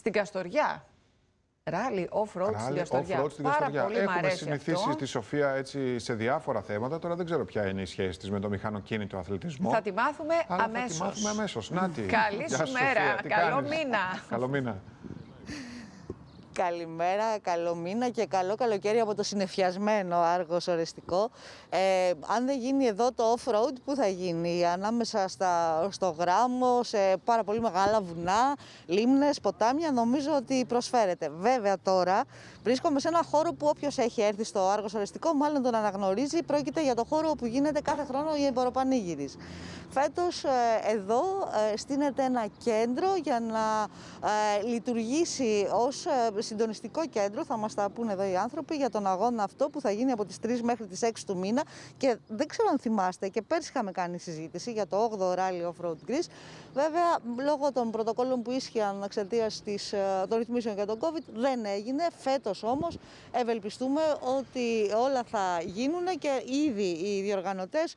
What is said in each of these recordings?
στην Καστοριά. Ράλι off-road στην Καστοριά. Πάρα πολύ μ' αρέσει συνηθίσει αυτό. τη Σοφία έτσι σε διάφορα θέματα. Τώρα δεν ξέρω ποια είναι η σχέση της με το μηχανοκίνητο αθλητισμό. Θα τη μάθουμε αμέσως. Θα τη μάθουμε αμέσως. Νάτι. Καλή σου μέρα. Καλό μήνα. Καλό μήνα. Καλημέρα, καλό μήνα και καλό καλοκαίρι από το συννεφιασμένο Άργος Ορεστικό. Αν δεν γίνει εδώ το off-road, πού θα γίνει? Ανάμεσα στο γράμμο, σε πάρα πολύ μεγάλα βουνά, λίμνες, ποτάμια, νομίζω ότι προσφέρεται. Βέβαια τώρα βρίσκομαι σε ένα χώρο που όποιος έχει έρθει στο Άργος Ορεστικό μάλλον τον αναγνωρίζει. Πρόκειται για το χώρο όπου γίνεται κάθε χρόνο η Εμποροπανήγυρης. Φέτος εδώ στείνεται ένα κέντρο για να λειτουργήσει ως συντονιστικό κέντρο, θα μας τα πούνε εδώ οι άνθρωποι, για τον αγώνα αυτό που θα γίνει από τις 3 μέχρι τις 6 του μήνα. Και δεν ξέρω αν θυμάστε, και πέρσι είχαμε κάνει συζήτηση για το 8ο Rally Off-Road Greece. Βέβαια, λόγω των πρωτοκόλλων που ίσχυαν εξαιτίας των ρυθμίσεων για τον COVID, δεν έγινε. Φέτος όμως ευελπιστούμε ότι όλα θα γίνουν και ήδη οι διοργανωτές,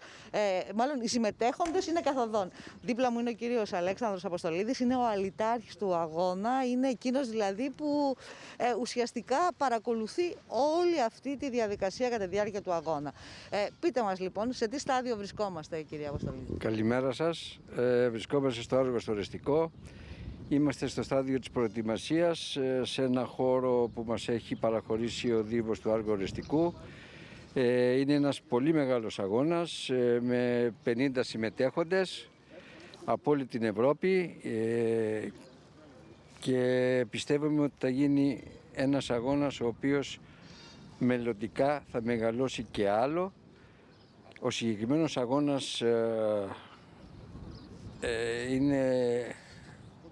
μάλλον οι συμμετέχοντες, είναι καθοδόν. Δίπλα μου είναι ο κύριος Αλέξανδρος Αποστολίδης, είναι ο αλητάρχης του αγώνα, είναι εκείνος δηλαδή που ουσιαστικά παρακολουθεί όλη αυτή τη διαδικασία κατά τη διάρκεια του αγώνα. Πείτε μας λοιπόν, σε τι στάδιο βρισκόμαστε, κυρία Αποστολίδη? Καλημέρα σας. Βρισκόμαστε στο Άργος Ορεστικό. Είμαστε στο στάδιο της προετοιμασίας σε ένα χώρο που μας έχει παραχωρήσει ο Δήμος του Άργου Ορεστικού. Είναι ένας πολύ μεγάλος αγώνας με 50 συμμετέχοντες από όλη την Ευρώπη και πιστεύουμε ότι θα γίνει ένας αγώνας ο οποίος μελλοντικά θα μεγαλώσει και άλλο. Ο συγκεκριμένος αγώνας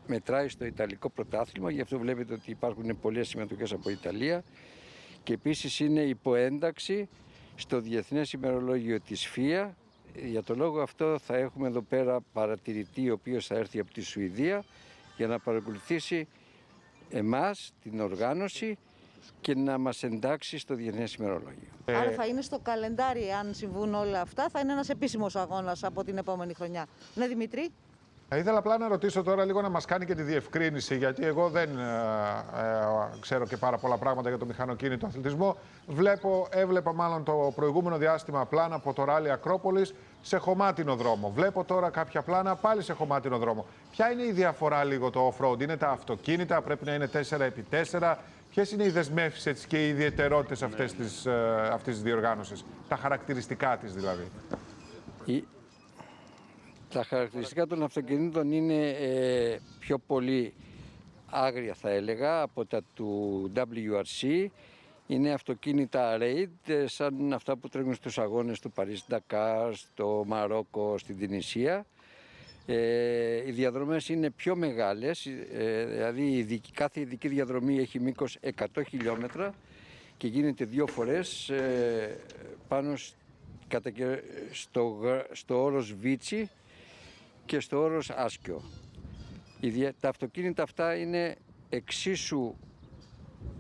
μετράει στο Ιταλικό πρωτάθλημα, γι' αυτό βλέπετε ότι υπάρχουν πολλές συμμετοχές από Ιταλία και επίσης είναι υποένταξη στο Διεθνές Ημερολόγιο της ΦΙΑ. Για το λόγο αυτό θα έχουμε εδώ πέρα παρατηρητή ο οποίος θα έρθει από τη Σουηδία για να παρακολουθήσει εμάς, την οργάνωση και να μας εντάξει στο Διεθνές Ημερολόγιο. Άρα θα είναι στο καλεντάρι, αν συμβούν όλα αυτά, θα είναι ένας επίσημος αγώνας από την επόμενη χρονιά. Ναι, Δημήτρη? Ήθελα απλά να ρωτήσω τώρα λίγο να μας κάνει και τη διευκρίνηση, γιατί εγώ δεν ξέρω και πάρα πολλά πράγματα για το μηχανοκίνητο αθλητισμό. Έβλεπα μάλλον το προηγούμενο διάστημα πλάνα από το Ράλι Ακρόπολης σε χωμάτινο δρόμο. Βλέπω τώρα κάποια πλάνα πάλι σε χωμάτινο δρόμο. Ποια είναι η διαφορά λίγο το off-road? Είναι τα αυτοκίνητα, πρέπει να είναι 4x4. Ποιες είναι οι δεσμεύσεις και οι ιδιαιτερότητες αυτής της διοργάνωσης, τα χαρακτηριστικά της δηλαδή? Τα χαρακτηριστικά των αυτοκινήτων είναι πιο πολύ άγρια, θα έλεγα, από τα του WRC. Είναι αυτοκίνητα raid, σαν αυτά που τρέχουν στους αγώνες του Παρίσι-Ντακάρ, στο Μαρόκο, στην Τινησία. Οι διαδρομές είναι πιο μεγάλες, δηλαδή κάθε ειδική διαδρομή έχει μήκος 100 χιλιόμετρα και γίνεται 2 φορές πάνω στο όρος Βίτσι και στο όρος Άσκιο. Τα αυτοκίνητα αυτά είναι εξίσου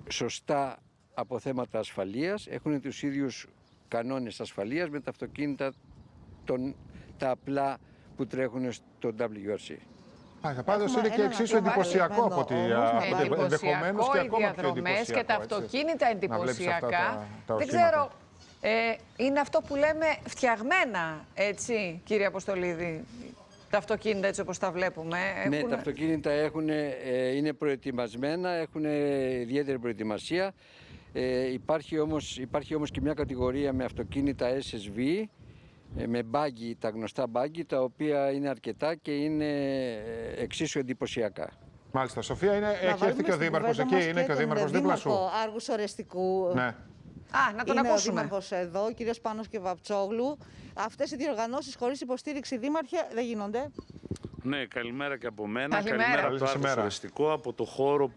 σωστά από θέματα ασφαλείας, έχουν τους ίδιους κανόνες ασφαλείας με τα αυτοκίνητα τα απλά που τρέχουν στο WRC. Πάντως είναι και εξίσου εντυπωσιακό από ό,τι ενδεχομένως και ακόμα πιο εντυπωσιακό. Και τα αυτοκίνητα εντυπωσιακά. Δεν ξέρω, είναι αυτό που λέμε φτιαγμένα, έτσι, κύριε Αποστολίδη? Τα αυτοκίνητα έτσι όπως τα βλέπουμε. Ναι, τα αυτοκίνητα είναι προετοιμασμένα, έχουν ιδιαίτερη προετοιμασία. Υπάρχει όμως και μια κατηγορία με αυτοκίνητα SSV, με μπάγκι, τα γνωστά μπάγκι, τα οποία είναι αρκετά και είναι εξίσου εντυπωσιακά. Μάλιστα, Σοφία, έχει έρθει και ο Δήμαρχος εκεί, είναι και ο Δήμαρχος δίπλα σου. Άργους Ορεστικού. Ναι. Να τον είναι ακούσουμε. Ο Δήμαρχος εδώ, ο κύριος Πάνος Κεβαπτσόγλου. Αυτές οι διοργανώσεις χωρίς υποστήριξη, Δήμαρχε, δεν γίνονται? Ναι, καλημέρα και από μένα. Καλημέρα από το Άργος Ορεστικό, από το χώρο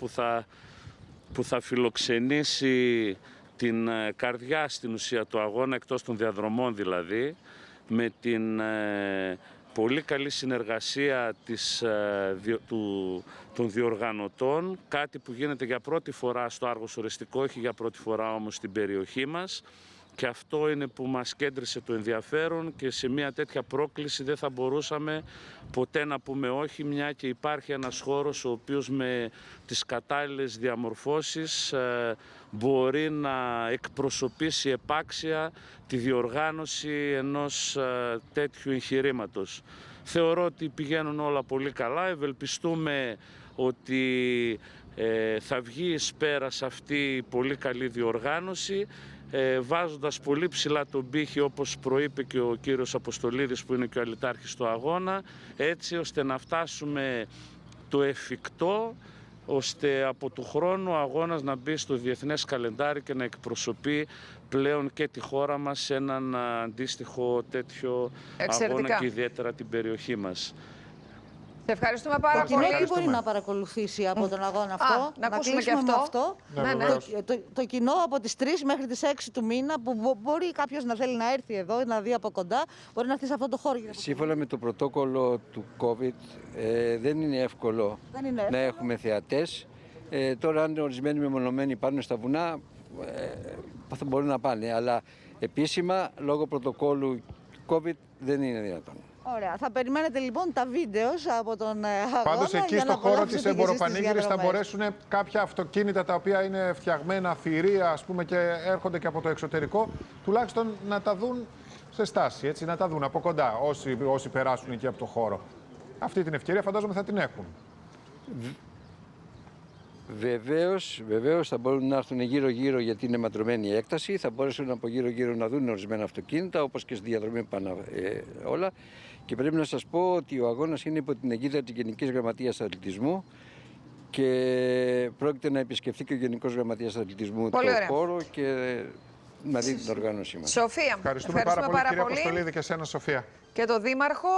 που θα φιλοξενήσει την καρδιά στην ουσία του αγώνα, εκτός των διαδρομών δηλαδή, με την πολύ καλή συνεργασία των διοργανωτών, κάτι που γίνεται για πρώτη φορά στο Άργος Ορεστικό, όχι για πρώτη φορά όμως στην περιοχή μας. Και αυτό είναι που μας κέντρισε το ενδιαφέρον, και σε μια τέτοια πρόκληση δεν θα μπορούσαμε ποτέ να πούμε όχι, μια και υπάρχει ένας χώρος ο οποίος με τις κατάλληλες διαμορφώσεις μπορεί να εκπροσωπήσει επάξια τη διοργάνωση ενός τέτοιου εγχειρήματος. Θεωρώ ότι πηγαίνουν όλα πολύ καλά, ευελπιστούμε ότι θα βγει εις πέρας αυτή η πολύ καλή διοργάνωση, βάζοντας πολύ ψηλά τον πύχη, όπως προείπε και ο κύριος Αποστολίδης που είναι και ο αλυτάρχης του αγώνα, έτσι ώστε να φτάσουμε το εφικτό, ώστε από του χρόνου ο αγώνας να μπει στο διεθνές καλεντάρι και να εκπροσωπεί πλέον και τη χώρα μας σε έναν αντίστοιχο τέτοιο αγώνα και ιδιαίτερα την περιοχή μας. Σε ευχαριστούμε πάρα πολύ. Το κοινό τι μπορεί να παρακολουθήσει από τον αγώνα αυτό? Να ακούσουμε και αυτό. Το κοινό από τις 3 μέχρι τις 6 του μήνα, που μπορεί κάποιος να θέλει να έρθει εδώ, να δει από κοντά, μπορεί να έρθει σε αυτό το χώρο. Σύμφωνα με το πρωτόκολλο του COVID, δεν είναι εύκολο να έχουμε θεατές. Τώρα, αν ορισμένοι μεμονωμένοι πάνε στα βουνά, θα μπορούν να πάνε. Αλλά επίσημα, λόγω πρωτοκόλλου COVID, δεν είναι δυνατόν. Ωραία. Θα περιμένετε λοιπόν τα βίντεο από τον αγώνα. Πάντως εκεί στο χώρο της Εμποροπανήγυρης θα μπορέσουν κάποια αυτοκίνητα τα οποία είναι φτιαγμένα θηρία, ας πούμε, και έρχονται και από το εξωτερικό, τουλάχιστον να τα δουν σε στάση, έτσι, να τα δουν από κοντά όσοι περάσουν εκεί από το χώρο. Αυτή την ευκαιρία φαντάζομαι θα την έχουν. Βεβαίως θα μπορούν να έρθουν γύρω-γύρω, γιατί είναι ματρωμένη η έκταση. Θα μπορέσουν από γύρω-γύρω να δουν ορισμένα αυτοκίνητα, όπως και στη διαδρομή πάνω όλα. Και πρέπει να σας πω ότι ο αγώνας είναι υπό την αιγίδα της Γενικής Γραμματείας Αθλητισμού και πρόκειται να επισκεφθεί και ο Γενικός Γραμματείας Αθλητισμού το χώρο και να δει την οργάνωσή μας. Σοφία, ευχαριστούμε πάρα πολύ, κυρία Αποστολίδη, και εσένα, Σοφία. Και το Δήμαρχο.